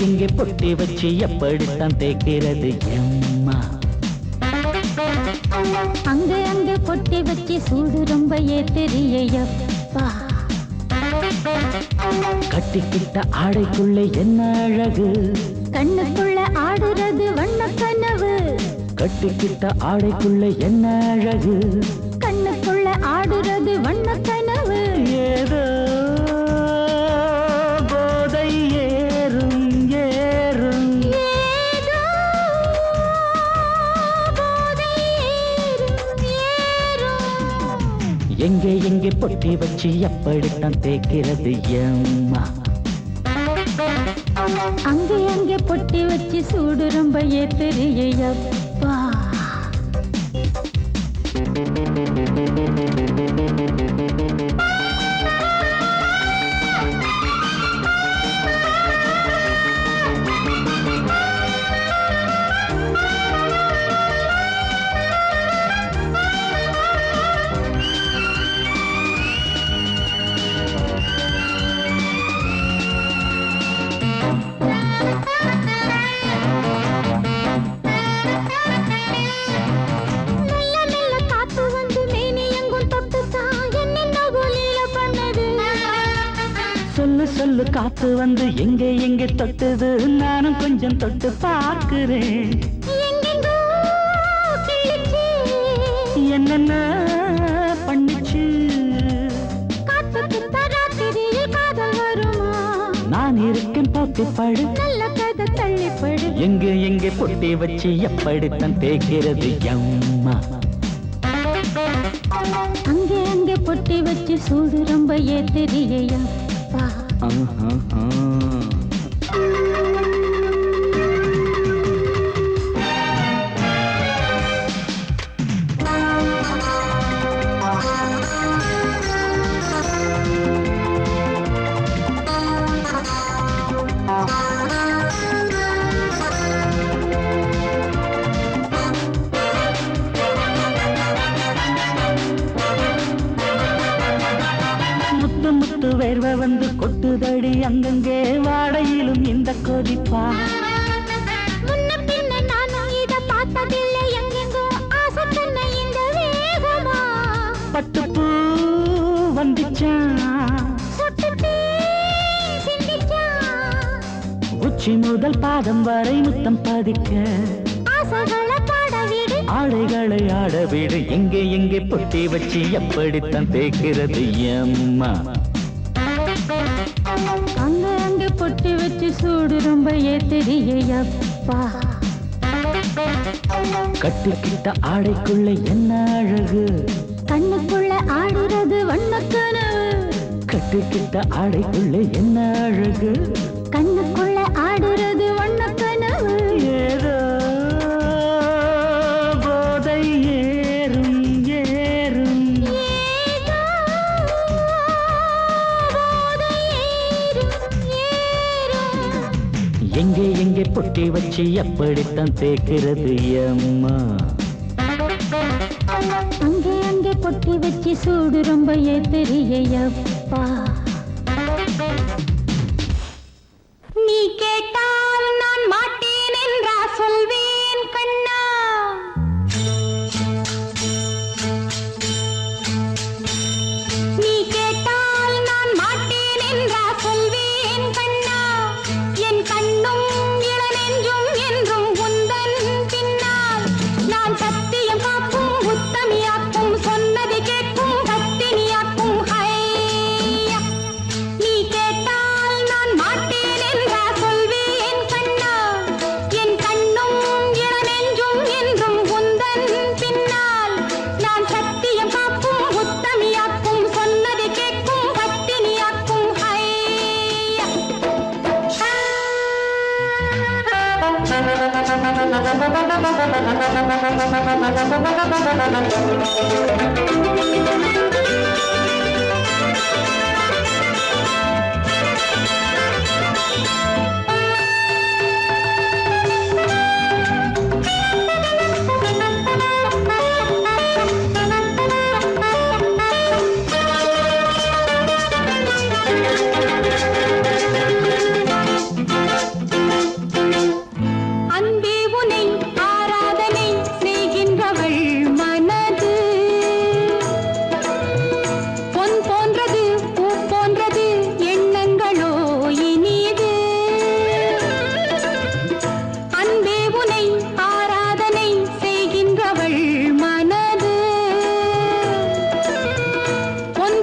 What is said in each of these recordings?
எங்கே பொட்டி வச்சு எப்படித்தான் தேய்க்கிறது எம்மா? அங்கே அங்கே பொட்டி வச்சு சூடு ரொம்ப ஏத்தெரியப்பா. கட்டிக்கிட்ட ஆடைக்குள்ளே என்ன அழகு, கண்ணுக்குள்ள ஆடுறது வண்ண கனவு. கட்டிக்கிட்ட ஆடைக்குள்ளே என்ன அழகு, கண்ணுக்குள்ள ஆடுறது வண்ண கனவு. ஏதோ போதை ஏறும் ஏறும், ஏதோ போதை ஏறும் ஏறும். எங்கே எங்கே பொட்டி வச்சு எப்படித்தான் தேய்க்கிறது எம்மா? அங்கே அங்கே பொட்டி வச்சு சூடு ரொம்ப ஏத்தெரியப்பா. சொல்லு சொல்லு காத்து வந்து எங்கே எங்கே தொட்டது, நானும் கொஞ்சம் தொட்டு பார்க்கிறேன். என்னென்ன பண்ணிச்சு, நான் இருக்கேன் பார்த்து படு, தள்ளிப்படு. எங்கே எங்கே பொட்டி வச்சு எப்படித்தான் தேய்க்கிறது எம்மா? அங்கே அங்கே பொட்டி வச்சு சூடு ரொம்ப ஏத்தெரியப்பா. முத்து வேர்வை வந்து கொட்டுதடி அங்கங்கே, வாடையிலும் இந்த கொதிப்பா. முன்ன பின்ன நானும் இத பார்த்ததில்லை, எங்கெங்கோ ஆசை தன்னை இந்த வேகமா. பட்டுப்பூ வந்துச்சா, உச்சி முதல் பாதம் வரை முத்தம் பதிக்க, ஆசைகளை பாட விடு, ஆடைகளை ஆட விடு. எங்கே எங்கே பொட்டி வச்சு எப்படித்தான் தேய்க்கிறது எம்மா? அங்க அங்க பொட்டி வச்சு சூடு ரொம்ப ஏத்தெரியப்பா. கட்டிக்கிட்ட ஆடைக்குள்ள என்ன அழகு, கண்ணுக்குள்ள ஆடுறது வண்ண கனவு. கட்டிக்கிட்ட ஆடைக்குள்ள என்ன அழகு, கண்ணுக்குள்ள ஆடுறது வண்ண கனவு. ஏதோ போதை ஏறும் ஏறும், ஏதோ போதை ஏறும் ஏறும். எங்கே எங்கே பொட்டி வச்சு எப்படித்தான் தேய்க்கிறது எம்மா? அங்கே அங்கே பொட்டி வச்சு சூடு ரொம்ப ஏத்தெரியப்பா. நீ கேட்டால் நான் மாட்டேன் என்றா சொல்வேன் கண்ணா. நீ கேட்டால் நான் மாட்டேன் என்றா சொல்வேன் கண்ணா. என் கண்ணும் இளநெஞ்சும் என்றும் உந்தன் பின்னால். நான் சத்தியம் காக்கும் உத்தமியாக்கும், சொன்னதை கேட்கும் கத்தினியாக்கும். ஹையா, நீ கேட்டால் நான் மாட்டேன் என்றா சொல்வேன் கண்ணா. என் கண்ணும் இளநெஞ்சும் என்றும் உந்தன் பின்னால். நான் சத்தியம் காக்கும் உத்தமியாக்கும், சொன்னதை கேட்கும் கத்தினியாக்கும். ஹையா,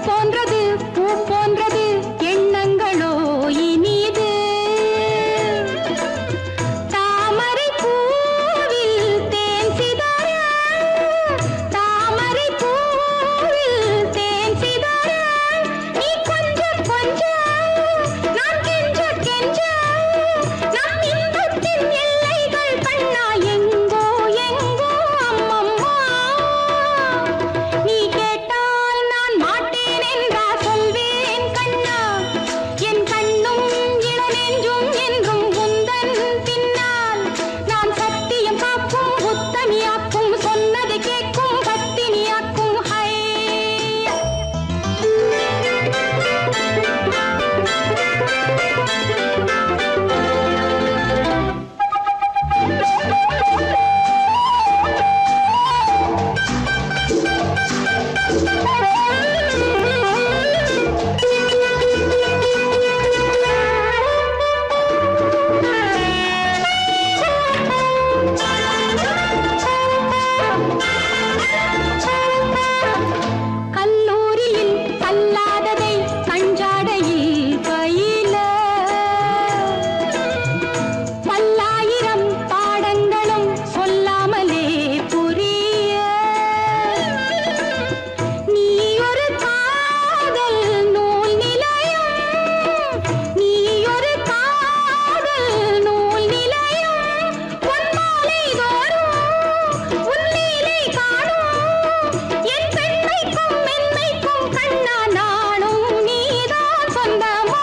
போன்றது பூ போன்றது எண்ணங்களோ இனிது தாமரை பூவில் தேன் சிதற தாமரை பூவில் தேன் சிதற நீ கொஞ்சம் கொஞ்சம் நான் கெஞ்ச கெஞ்ச நம் இன்பத்தின் எல்லைகள் கண்ணா எங்கோ எங்கோ அம்மம்மா நீ கேட்டால் நான் மாட்டேன் என்றா சொல்வேன் கண்ணா என் கண்ணும் இளநெஞ்சும் என்றும் உந்தன் பின்னால் நான் சத்தியம் காக்கும் உத்தமியாக்கும் சொன்னதை கேட்கும் பத்தினியாக்கும் ஹை கல்லூரியில் கல்லாததை கஞ்சாடையில் பயில பல்லாயிரம் பாடங்களும் சொல்லாமலே புரிய நீ ஒரு காதல் நூல் நிலையம் நீ ஒரு காதல் நூல் நிலையம் பொன்மாலை தோறும் உன்னீலை காணும் என் பெண்மைக்கும் மென்மைக்கும் கண்ணா நானும் நீதான் சொந்தமோ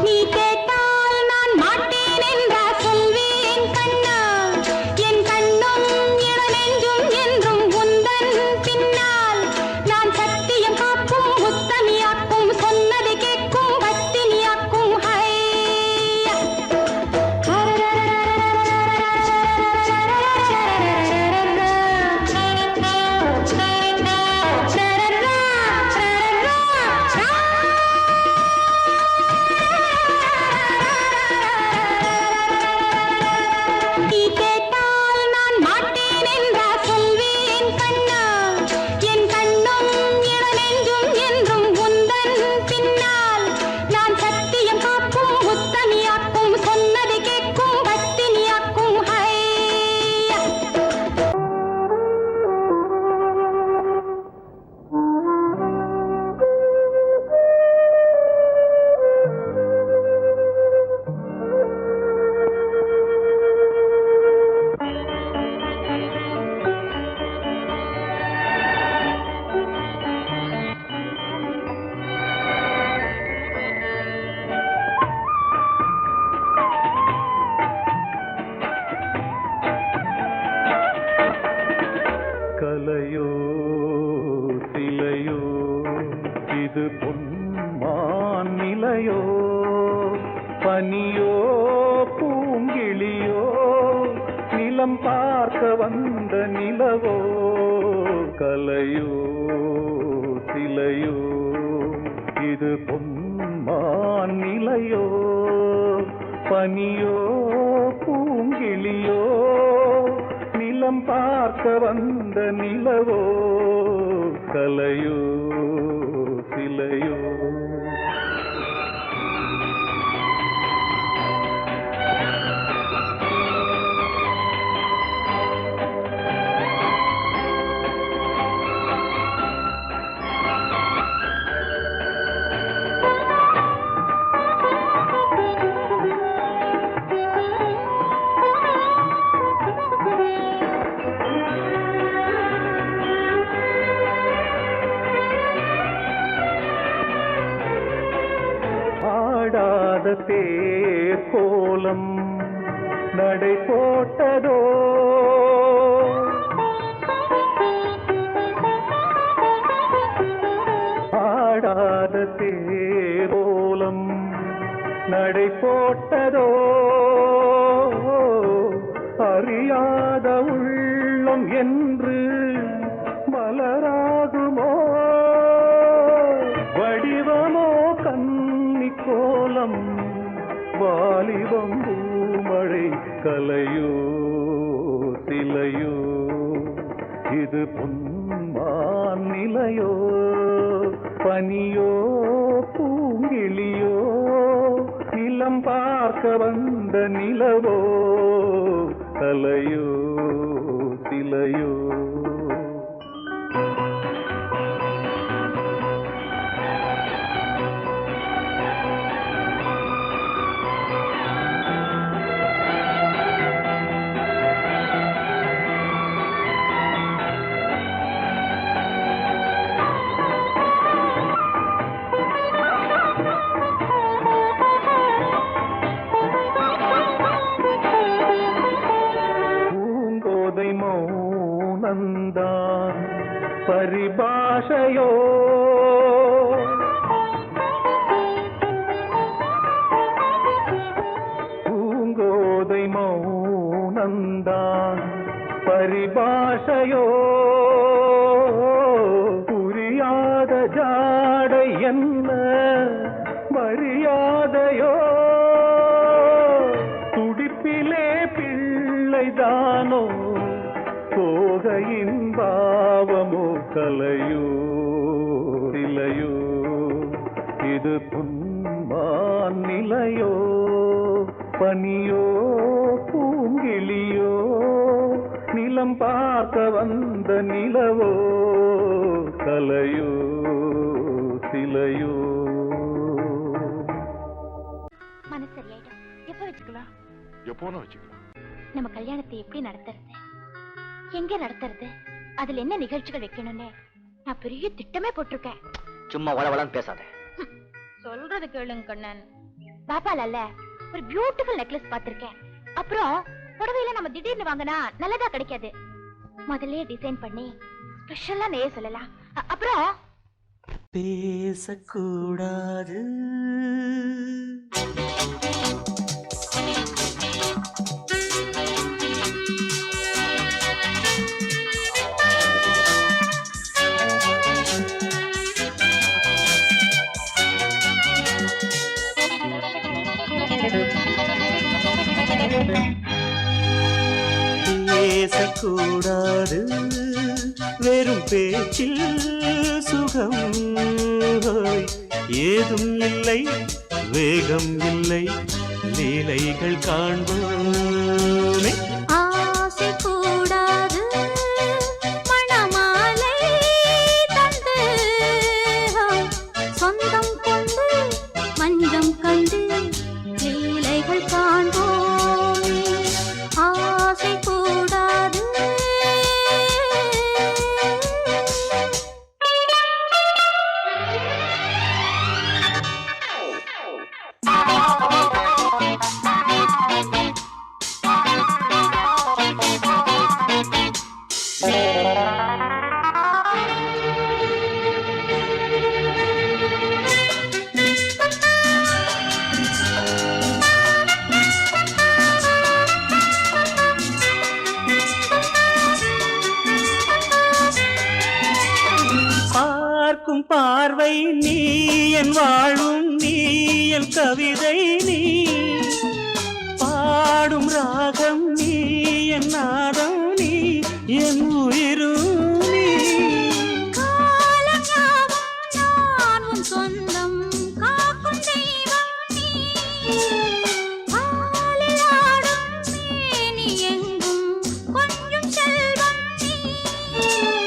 நீ கேட்டால் நான் மாட்டேன் என்றா சொல்வேன் கண்ணா என் கண்ணும் இளநெஞ்சும் என்றும் உந்தன் பின்னால் நான் சத்தியம் காக்கும் உத்தமியாக்கும் சொன்னதை கேட்கும் பத்தினியாக்கும் ஹை நீ கேட்டால் நான் மாட்டேன் என்றா சொல்வேன் கண்ணா என் கண்ணும் இளநெஞ்சும் என்றும் உந்தன் பின்னால் நான் சத்தியம் காக்கும் உத்தமியாக்கும் சொன்னதை கேட்கும் பத்தினியாக்கும் ஹை கலையோ சிலையோ இது பொன்மான் நிலையோ பனியோ பூங்கிளியோ நிலம் பார்க்க வந்த நிலவோ கலையோ சிலையோ இது பொன்மான் நிலையோ பனியோ பூங்கிளியோ நிலம் பார்க்க வந்த நிலவோ கலையோ சிலையோ ஆடாத தேர் கோலம் நடை போட்டதோ ஆடாத தேர் கோலம் நடை போட்டதோ அறியாத உள்ளம் என்று மலராகுமோ வடிவமோ கன்னி கோலம் வாலிபம் பூமழை கலையோ சிலையோ இது பொன்மான் நிலையோ பனியோ பூங்கிளியோ நிலம் பார்க்க வந்த நிலவோ கலையோ சிலையோ மௌனந்தான் பரிபாஷையோ பூங்கோதை மௌனந்தான் பரிபாஷையோ புரியாத ஜாடை என்ன மரியாதையோ துடிப்பிலே பிள்ளைதானோ சோகையின் பாவமோ கலையோ சிலையோ இது புன்மான் நிலையோ பனியோ பூங்கிளியோ நிலம் பார்க்க வந்த நிலவோ கலையோ சிலையோ மனசு சரியாயிடும். எப்ப வச்சுக்கலாம்? எப்போனா வச்சுக்கலாம். நம்ம கல்யாணத்தை எப்படி நடத்துறது, எங்க நடத்துறது, அதுல என்ன நிகழ்ச்சிகள் வைக்கணும்னு நான் பெரிய திட்டமே போட்டிருக்கேன். சும்மா வளவளன்னு பேசாத. சொல்றது கேளுங்க கண்ணன். பாப்பால ஒரு பியூட்டிஃபுல் நெக்லஸ் பாத்திருக்கேன். அப்புறம் புடவையில நம்ம திடீர்னு வாங்கினா நல்லதா கிடைக்காது. முதல்ல டிசைன் பண்ணி ஸ்பெஷலா நெய்ய சொல்லலாம். அப்புறம் பேசக்கூடாது பேசக்கூடாது வெறும் பேச்சில் சுகம் ஏதும் இல்லை வேகம் இல்லை லீலைகள் காண்போமே ஆசை கூடாது மணமாலை தந்து சொந்தம் கொண்டு மஞ்சம் கண்டு லீலைகள் காண்போமே ஆசை கூடாது பார்க்கும் பார்வை நீ என் வாழும் நீ என் கவிதை நீ பாடும் ராகம் நீ என் நாதம் நீ என் உயிரும் நீ நான் உன் சொந்தம் காக்கும் தெய்வம் நீ ஆளில் ஆடும் மேனி எங்கும் கொஞ்சம் செல்வம் நீ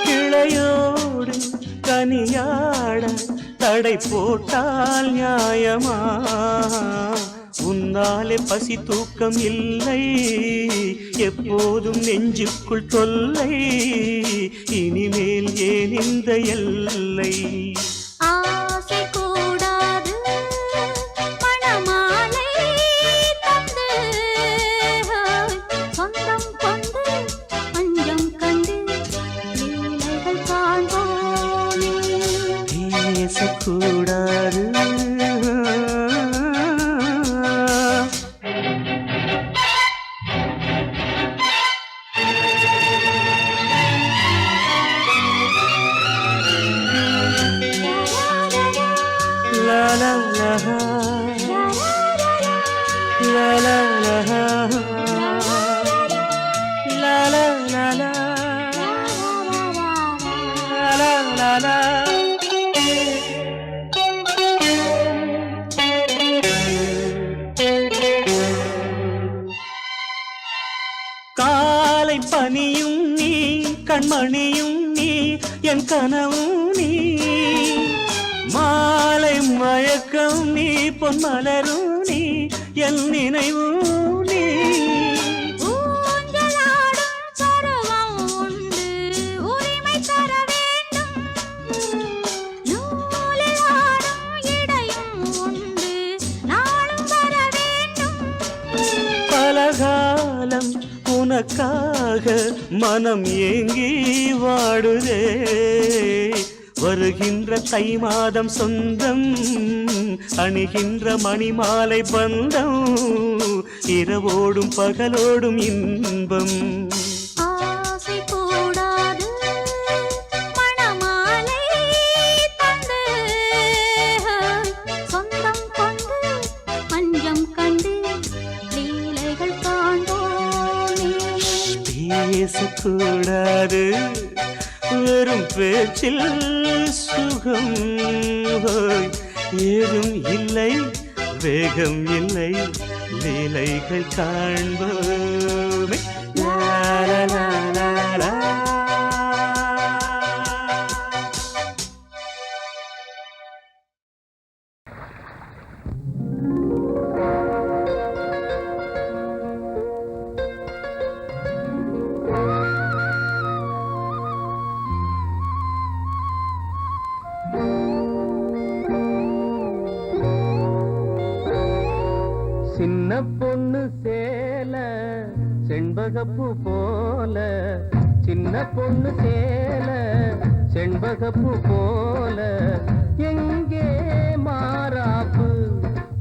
கிளையோடு கனியாட தடை போட்டால் நியாயமா உன்னாலே பசி தூக்கம் இல்லை எப்போதும் நெஞ்சுக்குள் தொல்லை இனிமேல் ஏன் இந்த எல்லை ஆசை கூடாது மணமாலை தந்து சொந்தம் கொண்டு அஞ்சம் கண்டு லீலைகள் காண்போமே பேசக்கூடாது la la la la la la la la la la la la la என் கனவும் நீ மாலை மயக்கம் நீ பொன்மலரும் நீ என் நினைவும் நீ பலகாலம் உனக்காக மனம் ஏங்கி வாடுதே வருகின்ற தை மாதம் சொந்தம் அணிகின்ற மணிமாலை பந்தம் இரவோடும் பகலோடும் இன்பம் ஆசை கூடாது மணமாலை தந்து சொந்தம் கொண்டு மஞ்சம் கண்டு லீலைகள் காண்போமே பேசக்கூடாது வெறும் பேச்சில் சுகம் ஏதும் இல்லை வேகம் இல்லை லீலைகள் காண்போமே லா லா லா லா லா. சின்ன பொண்ணு சேல செண்பகப்பூ போல சின்ன பொண்ணு சேல செண்பகப்பூ போல எங்கே மாறாப்பு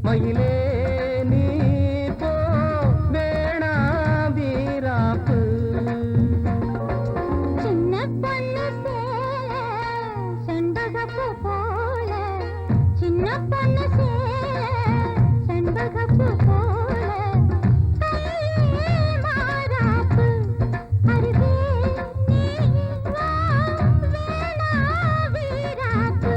மயிலே நீ போ வேணா வீராப்பு சின்ன பொண்ணு சேல செண்பகப்பூ போல சின்ன பொண்ணு சேல செண்பகப்பூ போல கையே மாறாப்பு அருகே நீ வா வேணா வீராப்பு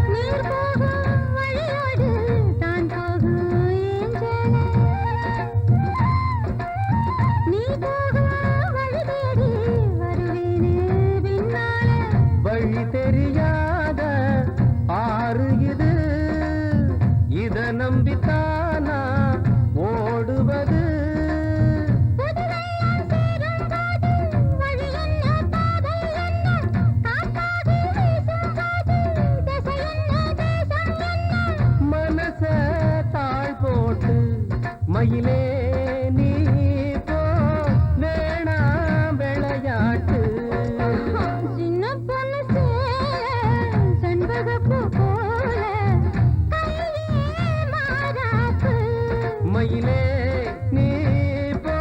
நீர் போகும் வழியோடு தான் போகும் ஏஞ்சலே நீ போகும் வழி தேடி வருவேனே பின்னாலே வழி தெரியாத ஆறு இது இத நம்பித்தானா ஓடுவது புதுவெள்ளம் சேரும் போது வழி என்ன பாதை என்ன காற்றாகி வீசும் போது திசை என்ன தேசம் என்ன மனச தாழ் போட்டு மயிலே நீ போ வேணா விளையாட்டு சின்ன பொண்ணு சேல செண்பகப்பூ போல கையே மாறாப்பு மயிலே நீ போ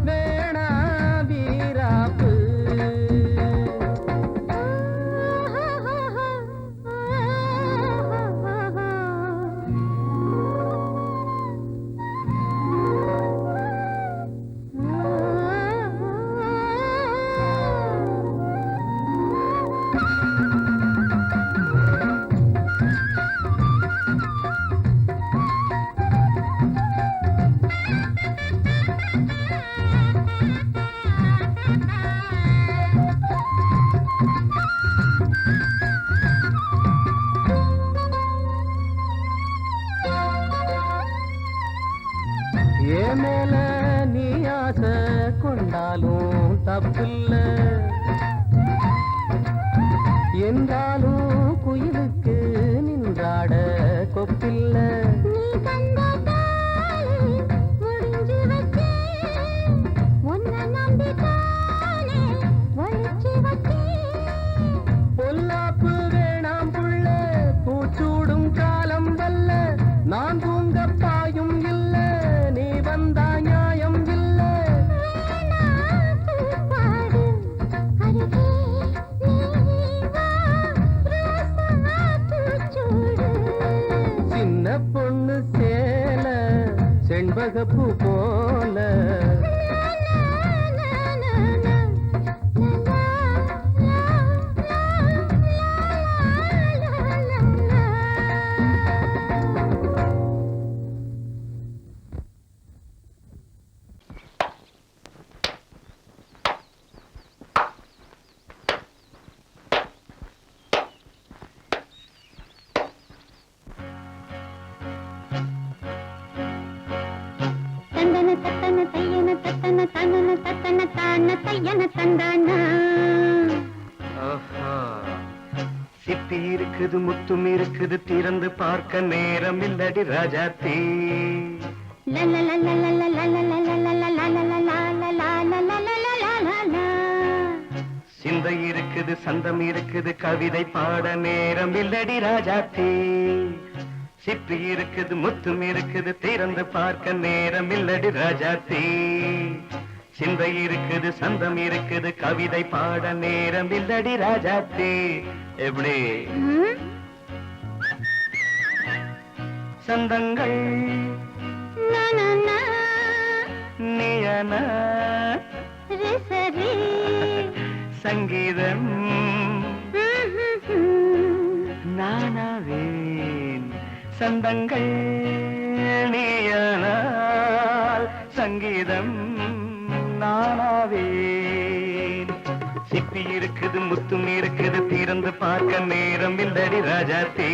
வேணா வீராப்பு ஏ மேல நீ ஆசை கொண்டாலும் தப்பில்ல என்றாலும் குயிலுக்கு நின்றாட கொப்பில்ல நீ தந்த தாலி முடிஞ்சு வச்சேன் உன்னை நம்பித்தானே ஒழிச்சு வச்சேன் பொல்லாப்பு வேணாம் புள்ள பூச்சூடும் காலம் வல்ல நான் தூங்க பாயும் இல்ல நீ வந்தா நியாயம் இல்ல வேணா பூப்பாடு அருகே நீ ரோஜாப்பூ போல சிப்பி இருக்குது முத்தும் இருக்குது திறந்து பார்க்க நேரம் இல்லடி ராஜாத்தி சிந்தை இருக்குது சந்தம் இருக்குது கவிதை பாட நேரம் இல்லடி ராஜாத்தி சிப்பி இருக்குது முத்தும் இருக்குது திறந்து பார்க்க நேரம் இல்லடி ராஜாத்தி சிந்தை இருக்குது சந்தம் இருக்குது கவிதை பாட நேரம் இல்லடி ராஜாத்தி எப்படி சந்தங்கள் நீயன சங்கீதம் நானாவேன் சந்தங்கள் நீயனால் சங்கீதம் நானாவேன் சிப்பி இருக்குது முத்தும் இருக்குது திறந்து பார்க்க நேரம் இல்லடி ராஜாத்தி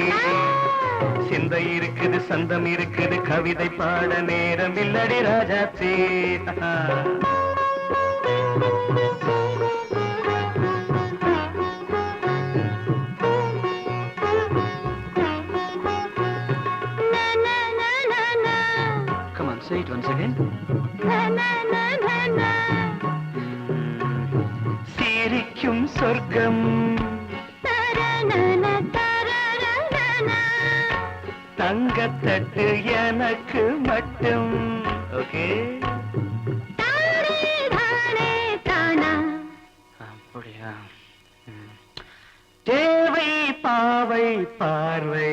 சிந்தை இருக்குது சந்தம் இருக்குது கவிதை பாட நேரம் இல்லடி Rajathi Come on, say it once again. சிரிக்கும் சொர்க்கம் தங்கத்தட்டு எனக்கு மட்டும் ஓகே அப்படியா தேவை பாவை பார்வை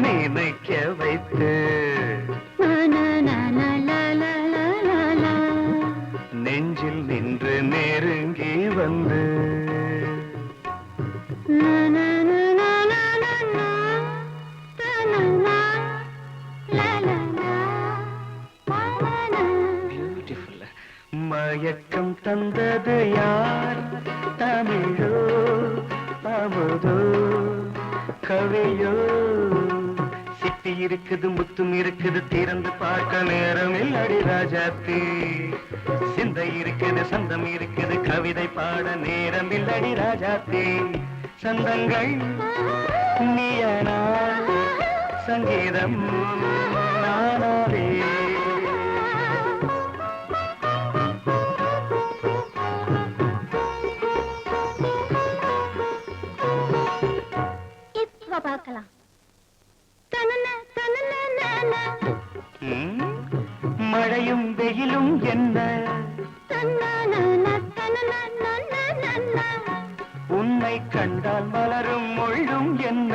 நினைக்க வைத்து நெஞ்சில் நின்று நெருங்கி வந்து பியூட்டிஃபுல் மயக்கம் தந்தது யார் தமிழோ அமுதோ கவியோ சிப்பி இருக்குது முத்தும் இருக்குது திறந்து பார்க்க நேரம் இல்லடி ராஜாத்தி சிந்தை இருக்குது சந்தம் இருக்குது கவிதை பாட நேரம் இல்லடி ராஜாத்தி சந்தங்கள் நீயனா சங்கீதம் நானாவே பார்க்கலாம் மழையும் வெயிலும் என்ன உன்னை கண்டால் மலரும் முள்ளும் என்ன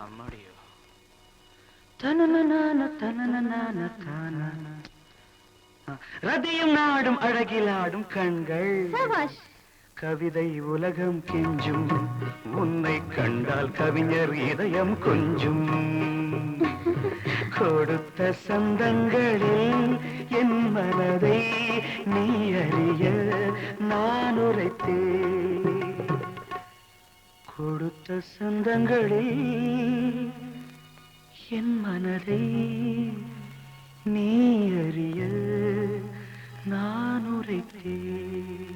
அம்மாடியோ ரதியும் நாடும் அழகிலாடும் கண்கள் கவிதை உலகம் கெஞ்சும் உன்னை கண்டால் கவிஞர் இதயம் கொஞ்சும் கொடுத்த சந்தங்களில் என் மனதை நீ அறிய நான் உரைத்தேன் கொடுத்த சந்தங்களில் என் மனதை நீ அறிய நான் உரைத்தேன்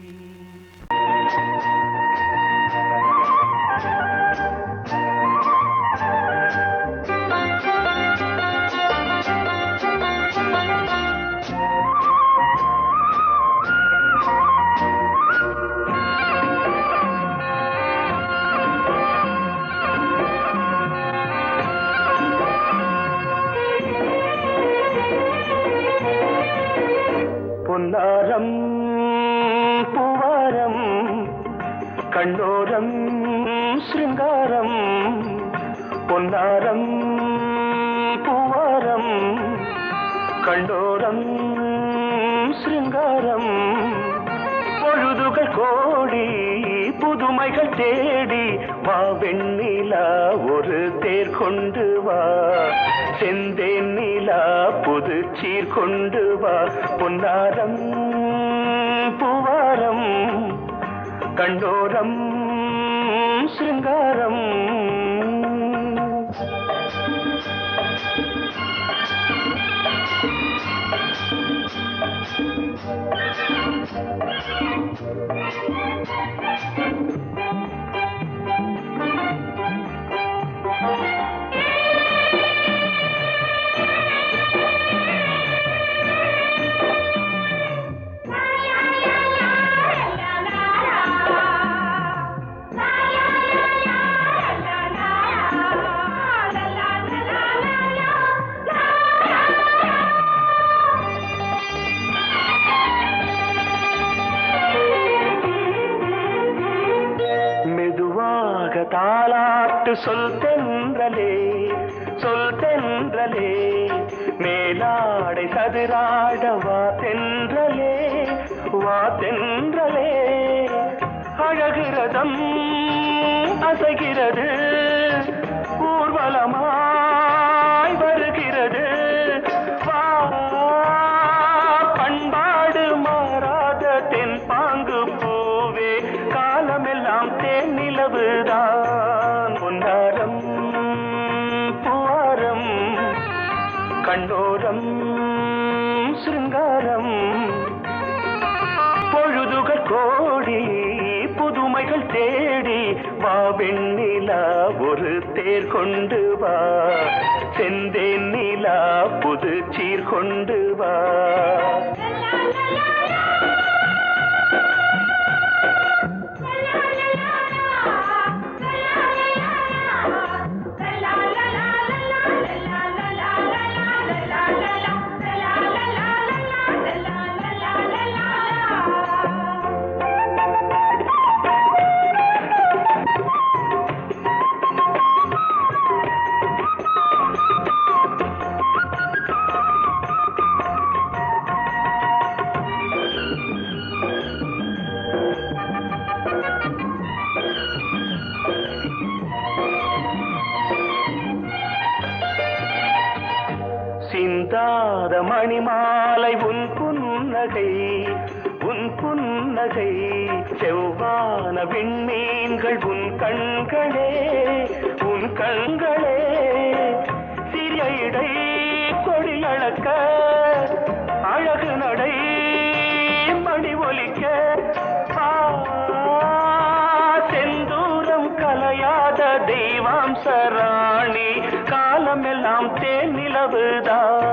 பொன்னாரம் பூவாரம் கண்ணோரம் சிருங்காரம் பொன்னாரம் பூவாரம் கண்ணோரம் சிருங்காரம் பொழுதுகள் கோடி புதுமைகள் தேடி வா வெண்ணிலா ஒரு தேர் கொண்டு வா செந்தேன் நிலா புது சீர் கொண்டு வா பொன்னாரம் பூவாரம் கண்டோரம் சிருங்காரம் தாலாட்டு சொல் தென்றலே மேலாடை சதுராட வா தென்றலே அழகிறதம் அசைகிறது ஊர்வலமாய் வருகிறது வா பண்பாடு மாறாத தென் பாங்கு பூவே காலமெல்லாம் தேன் நிலவுதான் பொன்னாரம் பூவாரம் கண்டோரம் சிருங்காரம் பொழுதுகள் கோடி புதுமைகள் தேடி வா வெண்ணிலா ஒரு தேர் கொண்டு வா செந்தேன் நிலா புது சீர் கொண்டு வா சிந்தாத மணிமாலை உன் புன்னகை செவ்வான விண்மீன்கள் உன் கண்களே சிறிய இடை கொடியளக்க அழகு நடை மணி ஒலிக்க செந்தூரம் கலையாத தெய்வாம்சராணி காலமெல்லாம் தேன் நிலவுதான்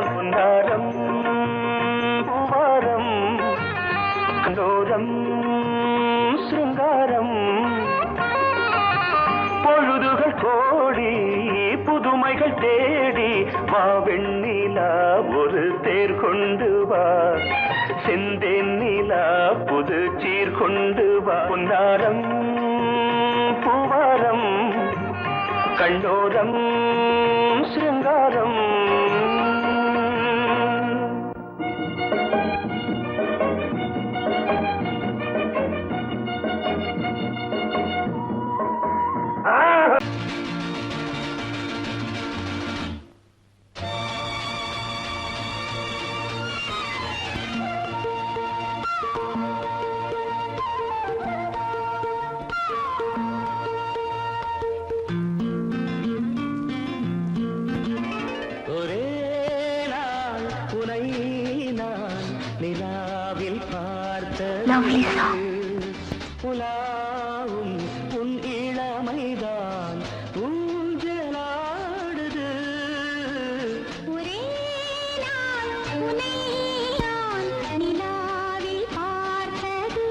பொன்னாரம் பூவாரம் கண்டோரம் சிருங்காரம் பொழுதுகள் கோடி புதுமைகள் தேடி வா வெண்ணிலா ஒரு தேர் கொண்டு வா செந்தேன் நிலா புது சீர் கொண்டு வா பொன்னாரம் பூவாரம் கண்டோரம் சிருங்காரம் Lovely song. புலாவும் உன் இளமைதான் ஊஞ்சலாடுது ஒரே நாள் உன்னை நான் நிலாவில் பார்த்தது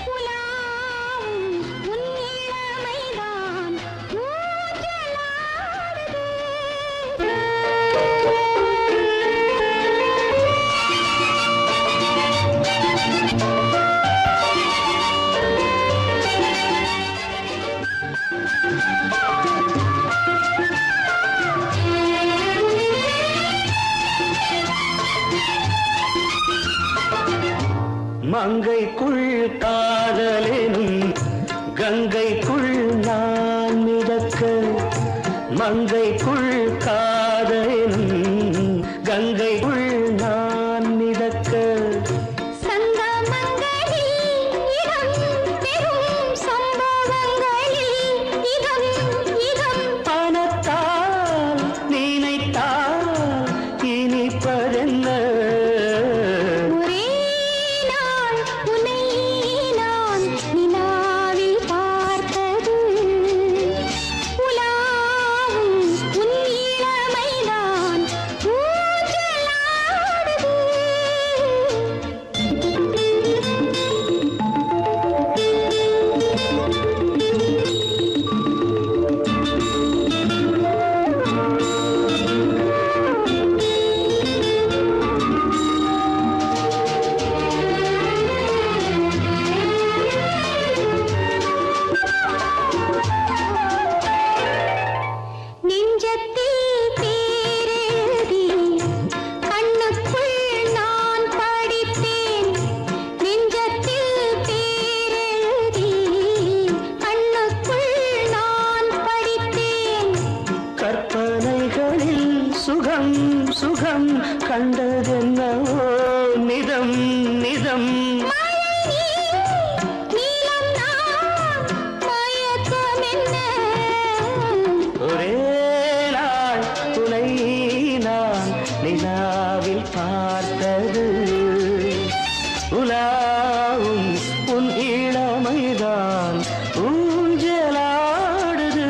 புலாவும் உன் இளமைதான் ஊஞ்சலாடுது மங்கைக்குள் காதலெனும் கங்கைக்குள் நான் மிதக்க மங்கைக்குள் காதலெனும் கங்கைக்குள் நான் மிதக்க பணத்தால் நினைத்தால் இனிப்பதென்ன சுகம் சுகம் கண்டதென்னவோ நிதம் நிதம் ஒரே நாள் துணை நான் நிலாவில் பார்த்தது உலாவும் உன் இளமைதான் ஊஞ்சலாடுது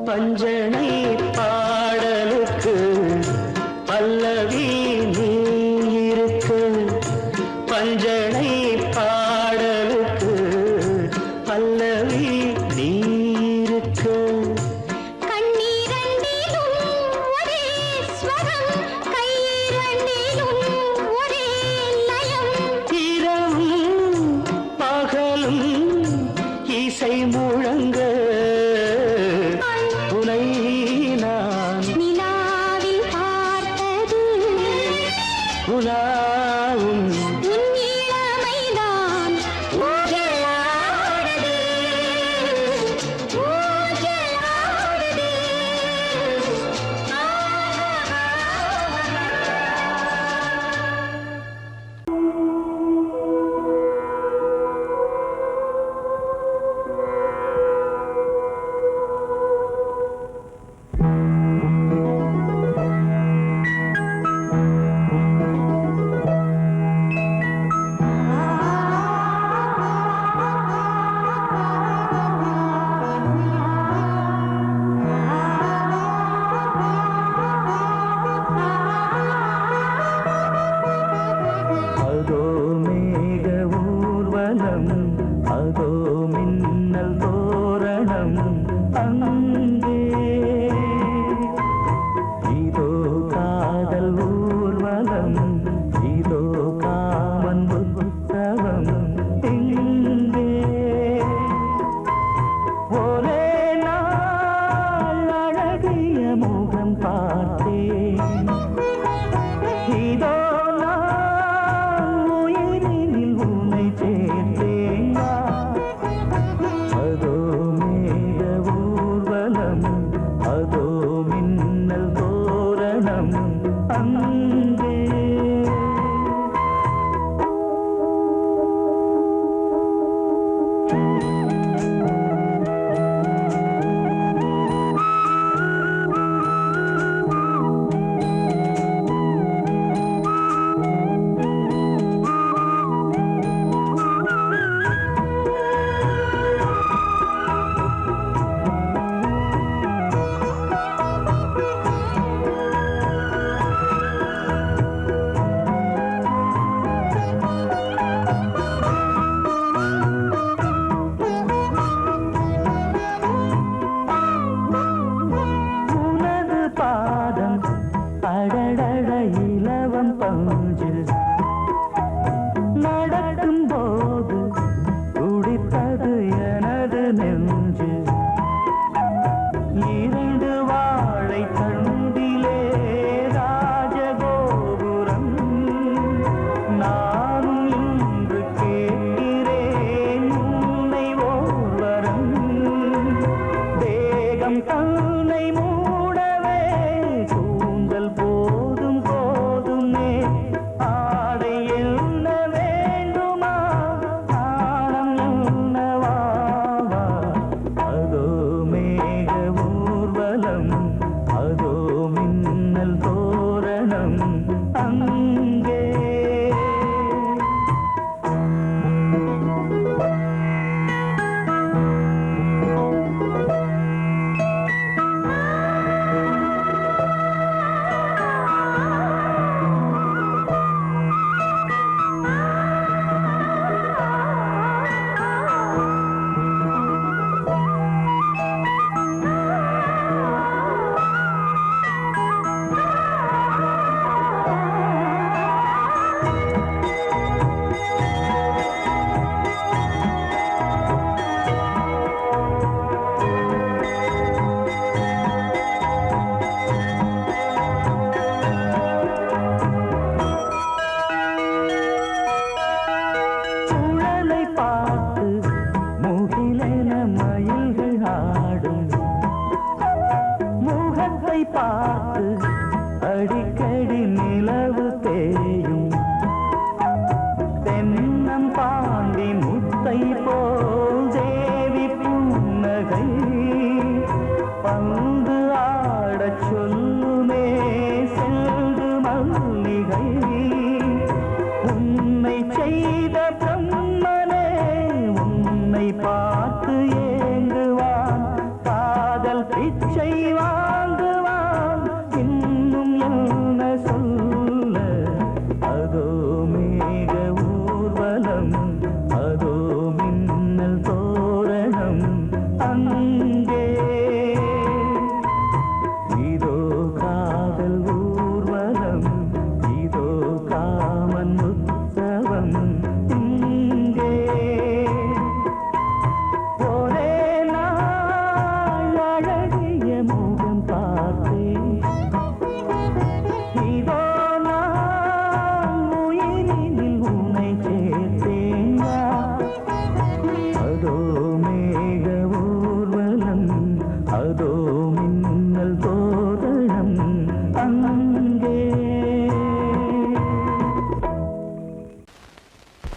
பஞ்சனை பாடலுக்கு பல்லவி நீ இருக்கு பஞ்சனை பாடலுக்கு பல்லவி நீ இருக்கு இரவும் பகலும் இசை முழங்க உனை நான் நிலாவில் பார்த்தது உலாவும் உன் இளமைதான் ஊஞ்சலாடுது ஊஞ்சலாடுது அதோ மேக ஊர்வலம் அதோ மின்னல் தோரணம் அங்கே இதோ காதல் ஊர்வலம் இதோ காமன் உற்சவம் இங்கே ஒரே நாள் அழகிய முகம் பார்த்தேன் இதோ நான் உயிரினில் உன்னை சேர்த்தேன் அதோ மேக ஊர்வலம் அதோ மின்னல் தோரணம் அங்கே முகத்தை பார்த்து அடிக்கடி நிலவு தேயும் தென்னம் பாண்டி முத்தை போல் தேவி புன்னகை பந்து ஆடச் சொல்லுமே செல்து மல்லிகை உன்னை செய்த பிரம்மனே உன்னை பார்த்து ஏங்குவான் காதல் பிச்சை வாங்குவான் இன்னும் என்ன சொல்ல அதோ மேக ஊர்வலம் அதோ மின்னல் தோரணம் அங்கே இதோ காதல் ஊர்வலம் இதோ காமன் உற்சவம் இங்கே ஒரே நாள் அழகிய முகம் பார்த்தேன் இதோ நான் உயிரினில் உன்னை சேர்த்தேன் அதோ மேக ஊர்வலம் அதோ மின்னல் தோரணம் அங்கே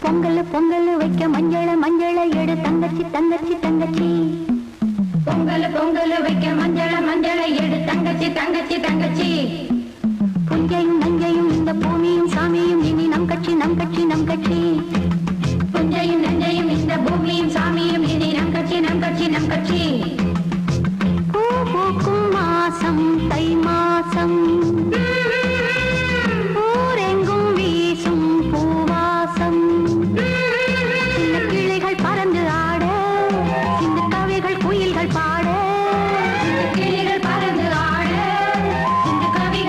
பொங்கல் பொங்கல் வைக்க மஞ்சள மஞ்சள எடு தங்கச்சி தங்கச்சி தங்கச்சி பொங்கல் பொங்கல் வைக்க மஞ்சள மஞ்சள எடு தங்கச்சி தங்கச்சி தங்கச்சி புஞ்சையும் நஞ்சையும் இந்த பூமியும் சாமியும் இனி நம் கட்சி நம் கட்சி நம் கட்சி புஞ்சையும் நஞ்சையும் இந்த பூமியும் சாமியும் இனி நம் கட்சி நம் கட்சி நம் கட்சி பூ பூக்கும் மாசம் தை மாசம் ஊரெங்கும் வீசும் பூவாசம் சின்ன கிளிகள் பறந்து ஆட சின்ன கவிகள் குயில்கள் பாட சின்ன கிளிகள் பறந்து ஆட சின்ன கவிகள்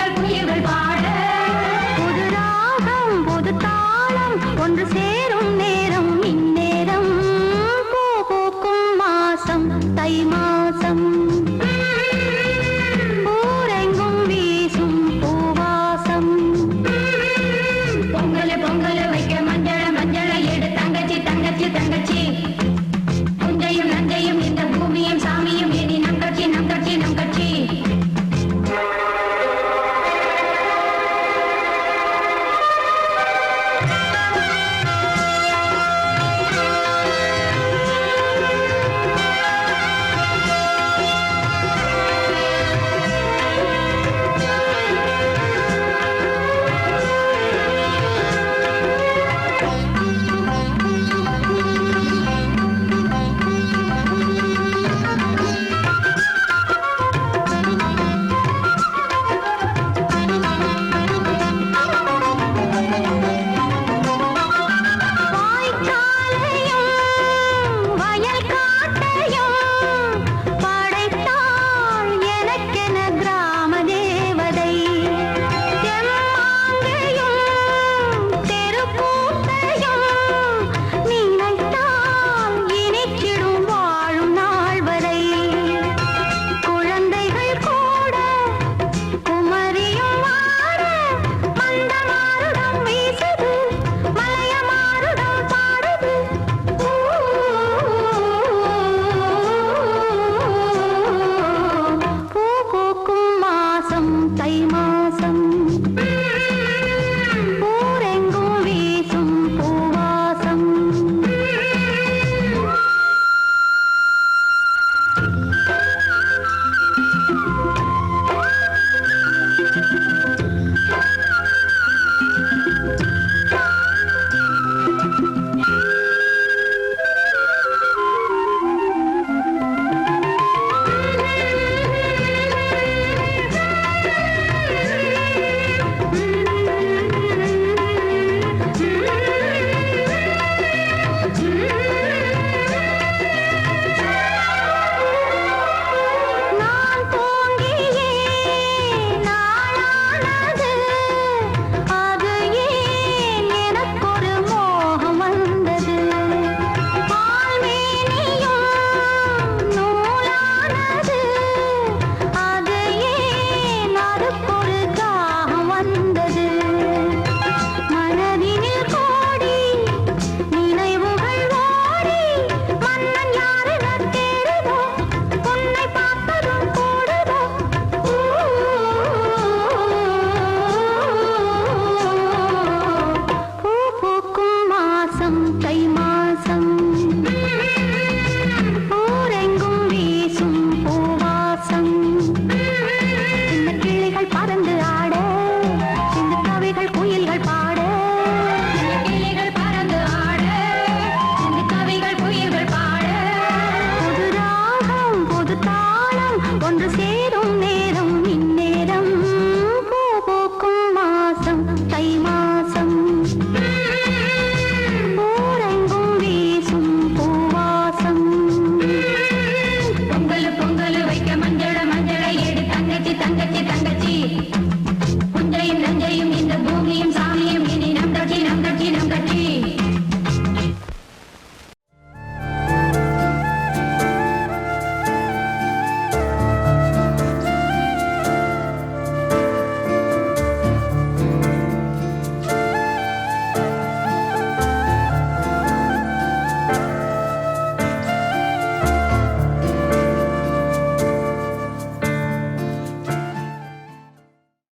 தங்கச்சி தங்கச்சி